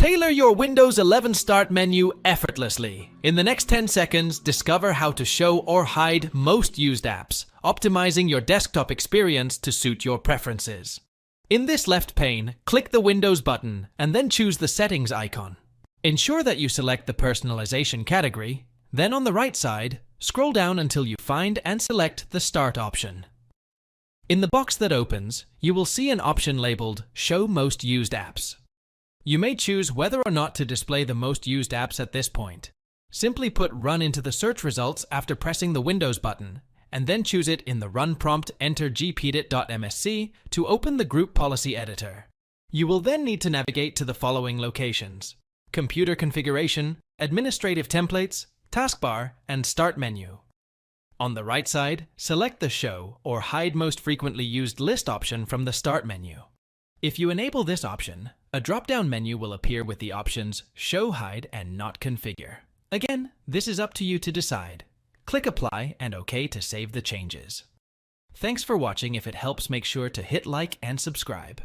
Tailor your Windows 11 Start menu effortlessly. In the next 10 seconds, discover how to show or hide most used apps, optimizing your desktop experience to suit your preferences. In this left pane, click the Windows button and then choose the Settings icon. Ensure that you select the Personalization category, then on the right side, scroll down until you find and select the Start option. In the box that opens, you will see an option labeled Show Most Used Apps. You may choose whether or not to display the most used apps at this point. Simply put Run into the search results after pressing the Windows button, and then choose it in the Run prompt. Enter gpedit.msc to open the Group Policy Editor. You will then need to navigate to the following locations: Computer Configuration, Administrative Templates, Taskbar, and Start menu. On the right side, select the Show or Hide Most Frequently Used List option from the Start menu. If you enable this option, a drop-down menu will appear with the options Show, Hide, and Not Configure. Again, this is up to you to decide. Click Apply and OK to save the changes. Thanks for watching. If it helps, make sure to hit like and subscribe.